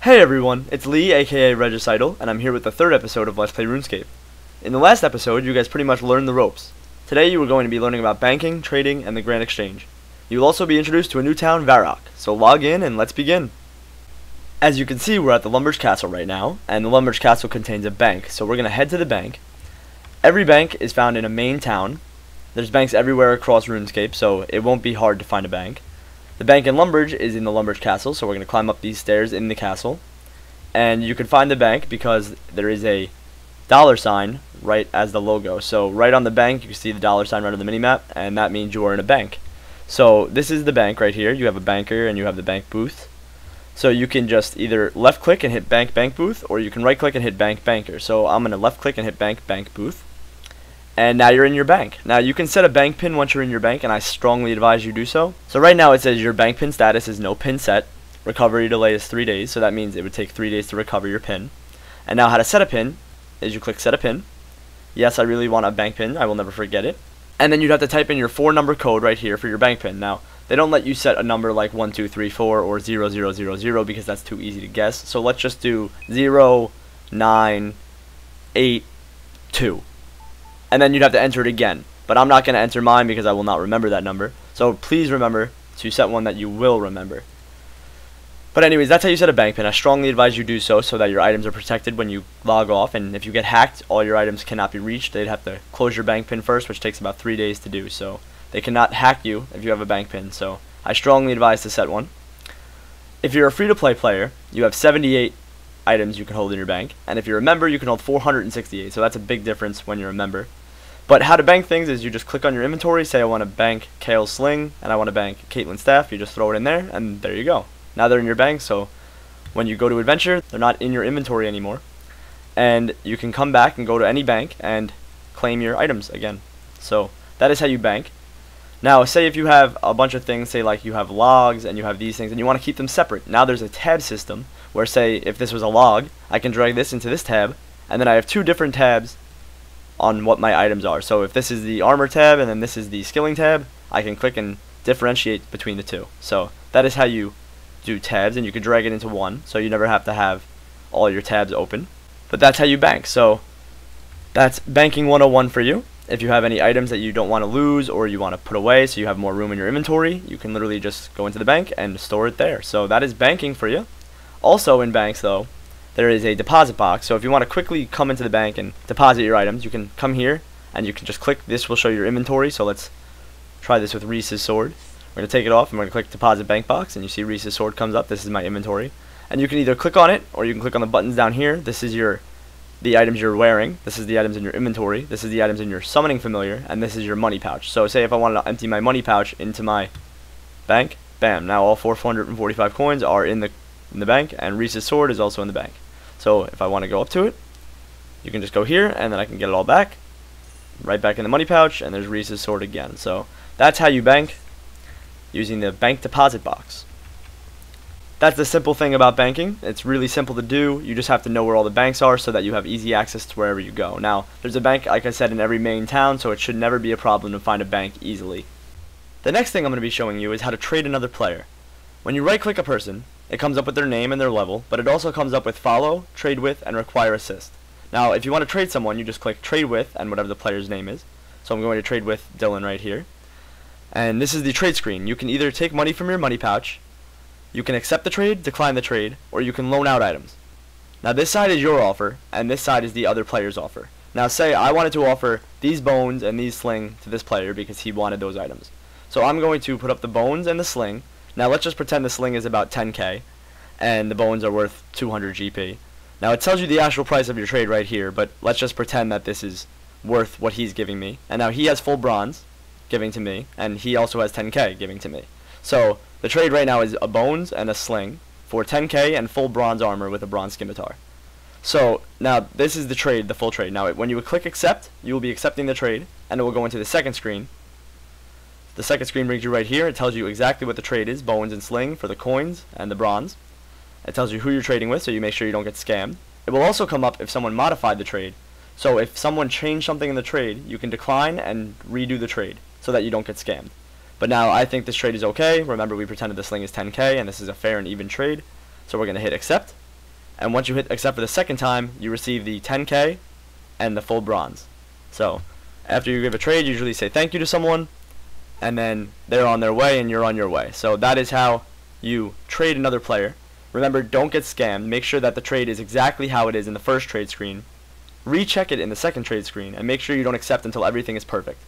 Hey everyone, it's Lee aka Regicidal, and I'm here with the third episode of Let's Play Runescape. In the last episode, you guys pretty much learned the ropes. Today you are going to be learning about banking, trading, and the Grand Exchange. You will also be introduced to a new town, Varrock, so log in and let's begin. As you can see, we're at the Lumber's Castle right now, and the Lumber's Castle contains a bank, so we're going to head to the bank. Every bank is found in a main town. There's banks everywhere across Runescape, so it won't be hard to find a bank. The bank in Lumbridge is in the Lumbridge Castle, so we're going to climb up these stairs in the castle. And you can find the bank because there is a $sign right as the logo. So right on the bank, you can see the $sign right on the minimap, and that means you are in a bank. So this is the bank right here. You have a banker and you have the bank booth. So you can just either left click and hit bank booth, or you can right click and hit banker. So I'm going to left click and hit bank booth. And now you're in your bank. Now you can set a bank pin once you're in your bank, and I strongly advise you do so. So right now it says your bank pin status is no pin set. Recovery delay is 3 days, so that means it would take 3 days to recover your pin. And now how to set a pin is you click set a pin. Yes, I really want a bank pin. I will never forget it. And then you'd have to type in your 4-number code right here for your bank pin. Now, they don't let you set a number like 1234 or 0000 because that's too easy to guess. So let's just do 0982. And then you'd have to enter it again. But I'm not going to enter mine because I will not remember that number. So please remember to set one that you will remember. But anyways, that's how you set a bank pin. I strongly advise you do so that your items are protected when you log off. And if you get hacked, all your items cannot be reached. They'd have to close your bank pin first, which takes about 3 days to do. So they cannot hack you if you have a bank pin. So I strongly advise to set one. If you're a free-to-play player, you have 78 items you can hold in your bank. And if you're a member, you can hold 468. So that's a big difference when you're a member. But how to bank things is you just click on your inventory, say I want to bank Kale's sling, and I want to bank Caitlin's staff. You just throw it in there, and there you go. Now they're in your bank, so when you go to adventure, they're not in your inventory anymore. And you can come back and go to any bank and claim your items again. So that is how you bank. Now, say if you have a bunch of things, say like you have logs and you have these things, and you want to keep them separate. Now there's a tab system where, say, if this was a log, I can drag this into this tab, and then I have 2 different tabs on what my items are. So if this is the armor tab and then this is the skilling tab, I can click and differentiate between the two. So that is how you do tabs, and you can drag it into one, so you never have to have all your tabs open. But that's how you bank. So that's banking 101 for you. If you have any items that you don't want to lose or you want to put away so you have more room in your inventory, you can literally just go into the bank and store it there. So that is banking for you. Also in banks though, there is a deposit box. So if you want to quickly come into the bank and deposit your items, you can come here and you can just click. This will show your inventory. So let's try this with Reese's sword. We're going to take it off and we're going to click deposit bank box, and you see Reese's sword comes up. This is my inventory. And you can either click on it or you can click on the buttons down here. This is the items you're wearing. This is the items in your inventory. This is the items in your summoning familiar, and this is your money pouch. So say if I wanted to empty my money pouch into my bank, bam, now all 445 coins are in the bank, and Reese's sword is also in the bank. So if I want to go up to it, you can just go here, and then I can get it all back, right back in the money pouch, and there's Reese's sword again. So that's how you bank using the bank deposit box. That's the simple thing about banking. It's really simple to do. You just have to know where all the banks are so that you have easy access to wherever you go. Now, there's a bank, like I said, in every main town, so it should never be a problem to find a bank easily. The next thing I'm going to be showing you is how to trade another player. When you right-click a person, it comes up with their name and their level, but it also comes up with follow, trade with, and require assist. Now, if you want to trade someone, you just click trade with and whatever the player's name is. So I'm going to trade with Dylan right here. And this is the trade screen. You can either take money from your money pouch, you can accept the trade, decline the trade, or you can loan out items. Now this side is your offer, and this side is the other player's offer. Now say I wanted to offer these bones and these sling to this player because he wanted those items. So I'm going to put up the bones and the sling. Now let's just pretend the sling is about 10k, and the bones are worth 200 GP. Now it tells you the actual price of your trade right here, but let's just pretend that this is worth what he's giving me. And now he has full bronze giving to me, and he also has 10k giving to me. So the trade right now is a bones and a sling for 10k and full bronze armor with a bronze scimitar. So now this is the trade, the full trade. Now when you would click accept, you will be accepting the trade, and it will go into the second screen. The second screen brings you right here. It tells you exactly what the trade is, bones and sling for the coins and the bronze. It tells you who you're trading with, so you make sure you don't get scammed. It will also come up if someone modified the trade. So if someone changed something in the trade, you can decline and redo the trade so that you don't get scammed. But now I think this trade is okay. Remember, we pretended the sling is 10k and this is a fair and even trade. So we're going to hit accept. And once you hit accept for the second time, you receive the 10k and the full bronze. So after you give a trade, you usually say thank you to someone, and then they're on their way and you're on your way. So that is how you trade another player. Remember, don't get scammed. Make sure that the trade is exactly how it is in the first trade screen. Recheck it in the second trade screen, and make sure you don't accept until everything is perfect.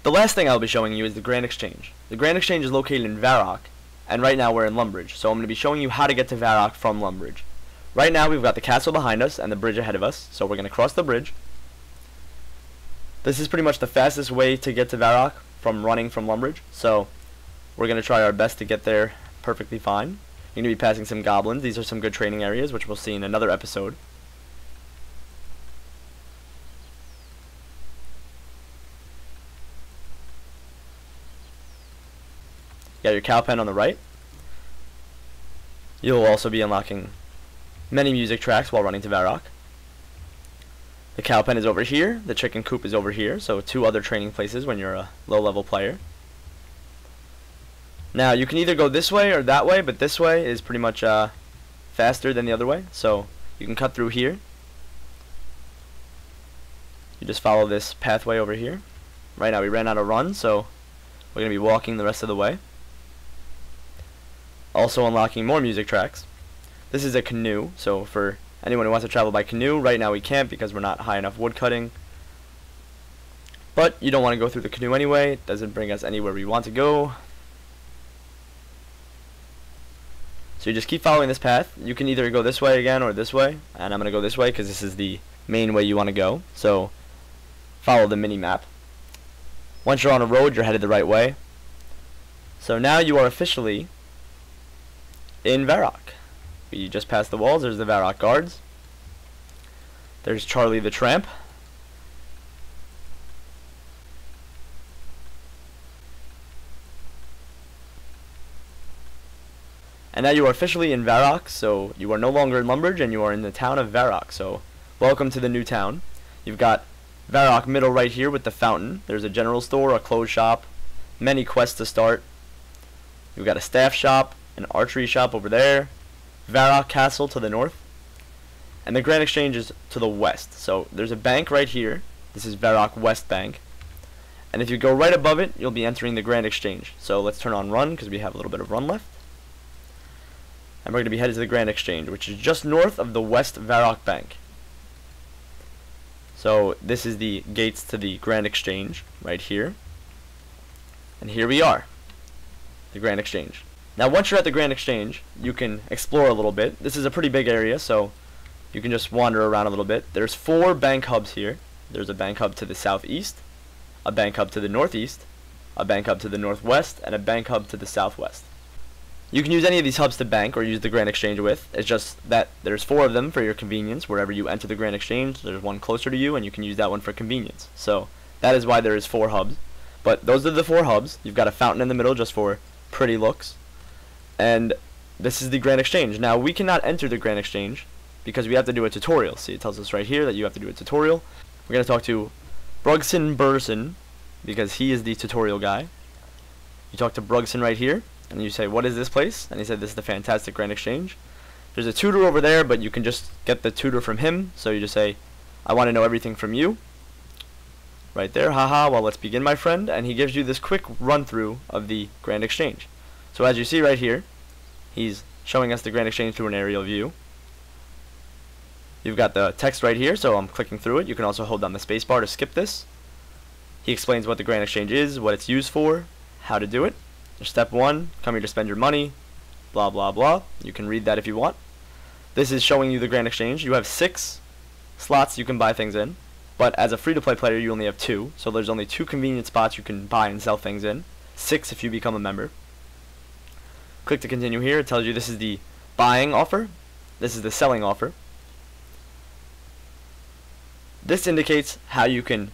The last thing I'll be showing you is the Grand Exchange. The Grand Exchange is located in Varrock, and right now we're in Lumbridge, so I'm going to be showing you how to get to Varrock from Lumbridge. Right now we've got the castle behind us and the bridge ahead of us, so we're going to cross the bridge. This is pretty much the fastest way to get to Varrock from running from Lumbridge, so we're going to try our best to get there perfectly fine. You're going to be passing some goblins. These are some good training areas, which we'll see in another episode. You got your cow pen on the right. You'll also be unlocking many music tracks while running to Varrock. The cow pen is over here. The chicken coop is over here. So 2 other training places when you're a low-level player. Now you can either go this way or that way, but this way is pretty much faster than the other way. So you can cut through here. You just follow this pathway over here. Right now we ran out of run, so we're going to be walking the rest of the way. Also unlocking more music tracks. This is a canoe, so for anyone who wants to travel by canoe, right now we can't because we're not high enough wood cutting. But you don't want to go through the canoe anyway. It doesn't bring us anywhere we want to go. So you just keep following this path. You can either go this way again or this way, and I'm going to go this way because this is the main way you want to go. So follow the mini map. Once you're on a road, you're headed the right way. So now you are officially in Varrock. We just passed the walls. There's the Varrock guards. There's Charlie the Tramp. And now you are officially in Varrock, so you are no longer in Lumbridge and you are in the town of Varrock. So welcome to the new town. You've got Varrock middle right here with the fountain. There's a general store, a clothes shop, many quests to start. You've got a staff shop, an archery shop over there, Varrock Castle to the north, and the Grand Exchange is to the west. So there's a bank right here. This is Varrock West Bank. And if you go right above it, you'll be entering the Grand Exchange. So let's turn on run because we have a little bit of run left. And we're going to be headed to the Grand Exchange, which is just north of the West Varrock Bank. So this is the gates to the Grand Exchange right here. And here we are, the Grand Exchange. Now once you're at the Grand Exchange, you can explore a little bit. This is a pretty big area, so you can just wander around a little bit. There's 4 bank hubs here. There's a bank hub to the southeast, a bank hub to the northeast, a bank hub to the northwest, and a bank hub to the southwest. You can use any of these hubs to bank or use the Grand Exchange with. It's just that there's 4 of them for your convenience. Wherever you enter the Grand Exchange, there's one closer to you, and you can use that one for convenience. So that is why there is 4 hubs. But those are the 4 hubs. You've got a fountain in the middle just for pretty looks. And this is the Grand Exchange. Now we cannot enter the Grand Exchange because we have to do a tutorial. See, it tells us right here that you have to do a tutorial. We're going to talk to Brugson Burson because he is the tutorial guy. You talk to Brugson right here, and you say, what is this place? And he said, this is the fantastic Grand Exchange. There's a tutor over there, but you can just get the tutor from him. So you just say, I want to know everything from you. Right there, haha, well, let's begin, my friend. And he gives you this quick run-through of the Grand Exchange. So as you see right here, he's showing us the Grand Exchange through an aerial view. You've got the text right here, so I'm clicking through it. You can also hold down the spacebar to skip this. He explains what the Grand Exchange is, what it's used for, how to do it. Step 1, come here to spend your money, blah blah blah. You can read that if you want. This is showing you the Grand Exchange. You have 6 slots you can buy things in, but as a free-to-play player you only have 2, so there's only 2 convenient spots you can buy and sell things in. 6 if you become a member. Click to continue here. It tells you this is the buying offer, this is the selling offer. This indicates how you can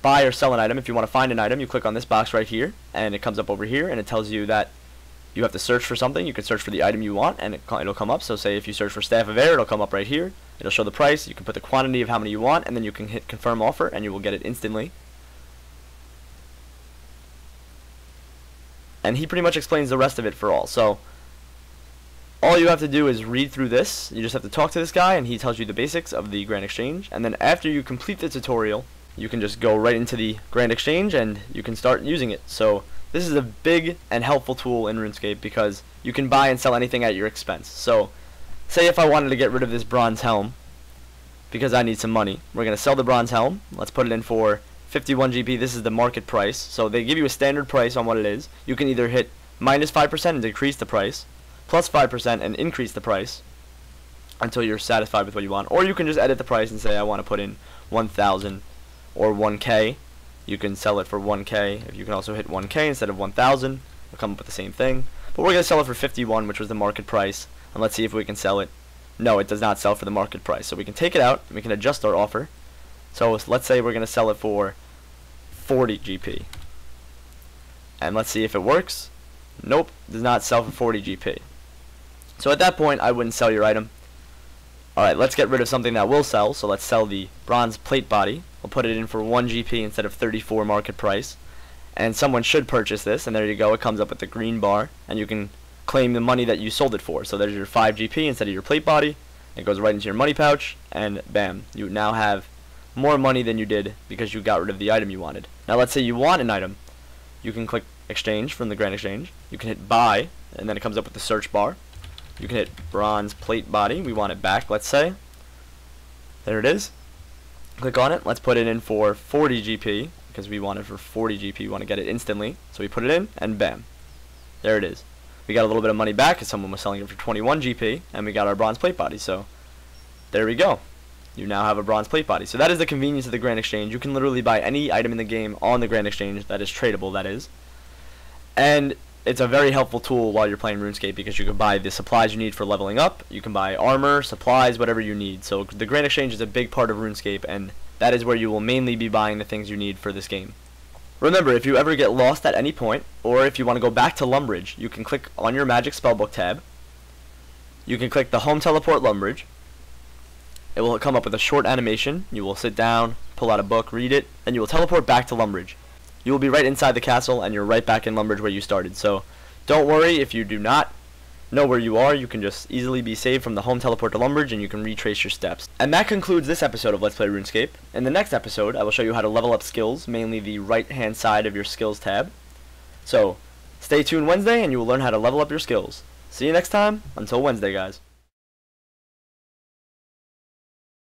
buy or sell an item. If you want to find an item, you click on this box right here, and it comes up over here, and it tells you that you have to search for something. You can search for the item you want, and it'll come up. So say if you search for Staff of Air, it'll come up right here. It'll show the price. You can put the quantity of how many you want, and then you can hit confirm offer, and you will get it instantly. And he pretty much explains the rest of it for all. So all you have to do is read through this. You just have to talk to this guy and he tells you the basics of the Grand Exchange, and then after you complete the tutorial you can just go right into the Grand Exchange and you can start using it. So this is a big and helpful tool in RuneScape because you can buy and sell anything at your expense. So say if I wanted to get rid of this bronze helm because I need some money, we're going to sell the bronze helm. Let's put it in for 51 GP. This is the market price, so they give you a standard price on what it is. You can either hit minus 5% and decrease the price, plus 5% and increase the price until you're satisfied with what you want, or you can just edit the price and say I want to put in 1,000 or 1K. You can sell it for 1K. If you can also hit 1K instead of 1,000, we'll come up with the same thing. But we're going to sell it for 51, which was the market price, and let's see if we can sell it. No, it does not sell for the market price, so we can take it out and we can adjust our offer. So let's say we're going to sell it for 40 GP, and let's see if it works. Nope, does not sell for 40 GP. So at that point I wouldn't sell your item. Alright, let's get rid of something that will sell. So let's sell the bronze plate body. We'll put it in for 1 GP instead of 34 market price, and someone should purchase this, and there you go, it comes up with the green bar and you can claim the money that you sold it for. So there's your 5 GP instead of your plate body. It goes right into your money pouch, and bam, you now have more money than you did because you got rid of the item you wanted. Now let's say you want an item. You can click exchange from the Grand Exchange. You can hit buy, and then it comes up with the search bar. You can hit bronze plate body. We want it back, let's say. There it is. Click on it. Let's put it in for 40 GP because we want it for 40 GP. We want to get it instantly. So we put it in, and bam. There it is. We got a little bit of money back because someone was selling it for 21 GP, and we got our bronze plate body. So there we go. You now have a bronze plate body. So that is the convenience of the Grand Exchange. You can literally buy any item in the game on the Grand Exchange that is tradable, that is. And it's a very helpful tool while you're playing RuneScape because you can buy the supplies you need for leveling up. You can buy armor, supplies, whatever you need. So the Grand Exchange is a big part of RuneScape, and that is where you will mainly be buying the things you need for this game. Remember, if you ever get lost at any point, or if you want to go back to Lumbridge, you can click on your Magic Spellbook tab. You can click the Home Teleport Lumbridge. It will come up with a short animation. You will sit down, pull out a book, read it, and you will teleport back to Lumbridge. You will be right inside the castle, and you're right back in Lumbridge where you started. So don't worry if you do not know where you are. You can just easily be saved from the home teleport to Lumbridge, and you can retrace your steps. And that concludes this episode of Let's Play RuneScape. In the next episode, I will show you how to level up skills, mainly the right-hand side of your skills tab. So stay tuned Wednesday, and you will learn how to level up your skills. See you next time. Until Wednesday, guys.